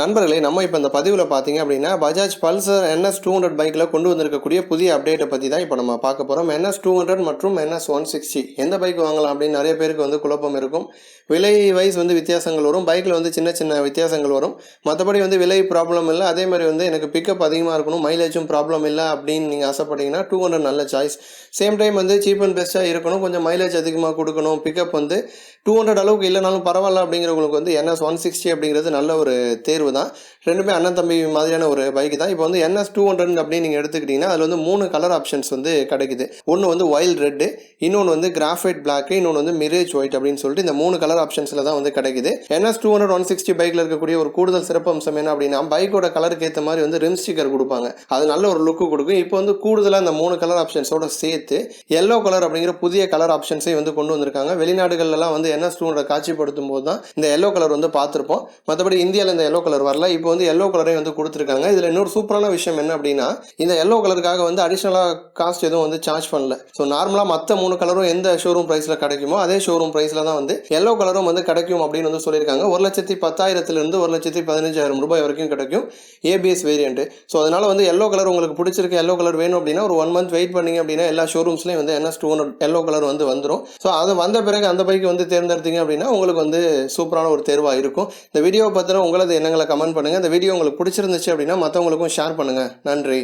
நண்பர்களே, நம்ம இப்போ இந்த பதிவில் பார்த்தீங்க அப்படின்னா பஜாஜ் பல்சர் NS 200 பைக்கில் கொண்டு வந்திருக்கக்கூடிய புதிய அப்டேட்டை பற்றி தான் இப்போ நம்ம பார்க்க போகிறோம். NS 200 மற்றும் NS 160 எந்த பைக் வாங்கலாம் அப்படின்னு நிறைய பேருக்கு வந்து குழப்பம் இருக்கும். விலை வைஸ் வந்து வித்தியாசங்கள் வரும், பைக்கில் வந்து சின்ன சின்ன வித்தியாசங்கள் வரும். மற்றபடி வந்து விலை ப்ராப்ளம் இல்லை, அதே மாதிரி வந்து எனக்கு பிக்கப் அதிகமாக இருக்கணும், மைலேஜும் ப்ராப்ளம் இல்லை அப்படின்னு நீங்கள் ஆசைப்பட்டீங்கன்னா 200 நல்ல சாய்ஸ். சேம் டைம் வந்து சீப் அண்ட் பெஸ்ட்டாக இருக்கணும், கொஞ்சம் மைலேஜ் அதிகமாக கொடுக்கணும், பிக்கப் வந்து 200 அளவுக்கு இல்லைனாலும் பரவாயில்ல அப்படிங்கிறவங்களுக்கு வந்து NS 160 அப்படிங்கிறது நல்ல ஒரு தேர்வு தான். ரெண்டுமே அண்ணன் தம்பி மாதிரியான ஒரு பைக் தான். இப்போ வந்து NS 200 அப்படின்னு நீங்கள் எடுத்துக்கிட்டிங்கன்னா அதில் வந்து 3 கலர் ஆப்ஷன்ஸ் வந்து கிடைக்குது. ஒன்று வந்து வைல்ட் ரெட்டு, இன்னொன்று வந்து கிராஃபைட் பிளாக்கு, இன்னொன்று வந்து மிரேஜ் ஒயிட் அப்படின்னு சொல்லிட்டு இந்த 3 கலர் ஆப்ஷன்ஸில் தான் வந்து கிடைக்குது. NS 200 160 பைக்கில் இருக்கக்கூடிய ஒரு கூடுதல் சிறப்பு அம்சம் என்ன அப்படின்னா, பைக்கோட கலருக்கு ஏற்ற மாதிரி வந்து ரிம் ஸ்டிக்கர் கொடுப்பாங்க. அது நல்ல ஒரு லுக்கு கொடுக்கும். இப்போ வந்து கூடுதலாக இந்த 3 கலர் ஆப்ஷன்ஸோட சேர்த்து எல்லோ கலர் அப்படிங்கிற புதிய கலர் ஆப்ஷன்ஸை வந்து கொண்டு வந்திருக்காங்க. வெளிநாடுகள்லாம் வந்து NS 200 காட்சிப்படுத்தும் போது தான் இந்த எல்லோ கலர் வந்து பார்த்துருப்போம். மற்றபடி இந்தியாவில் இந்த எல்லோ கலர் வரல. இப்போ வந்து எல்லோ கலரே வந்து கொடுத்துருக்காங்க. இதில் இன்னொரு சூப்பரான விஷயம் என்ன அப்படின்னா, இந்த எல்லோ கலருக்காக வந்து அடிஷ்னலாக காஸ்ட் எதுவும் வந்து சார்ஜ் பண்ணல. ஸோ நார்மலாக மற்ற 3 கலரும் எந்த ஷோரூம் ப்ரைஸில் கிடைக்குமோ அதே ஷோரூம் ப்ரைஸில் தான் வந்து எல்லோ கலரும் வந்து கிடைக்கும் அப்படின்னு வந்து சொல்லியிருக்காங்க. 1,10,000 1,15,000 ரூபாய் வரைக்கும் கிடைக்கும் ஏபிஎஸ் வேரியன்ட். ஸோ அதனால் வந்து எல்லோ கலர் உங்களுக்கு பிடிச்சிருக்கு, எல்லோ கலர் வேணும் அப்படின்னா ஒரு 1 மந்த் வெயிட் பண்ணிங்க அப்படின்னா எல்லா ஷோரூம்ஸ்லேயும் வந்து NS 200 எல்லோ கலர் வந்து வந்துடும். ஸோ அது வந்த பிறகு அந்த பைக் வந்து தேர்ந்தெடுத்தீங்க அப்படின்னா உங்களுக்கு வந்து சூப்பரான ஒரு தேர்வாக இருக்கும். இந்த வீடியோவை பற்றின உங்களது எண்ணங்களை கமெண்ட் பண்ணுங்கள். இந்த வீடியோ உங்களுக்கு பிடிச்சிருந்துச்சு அப்படின்னா மற்றவங்களுக்கும் ஷேர் பண்ணுங்கள். நன்றி.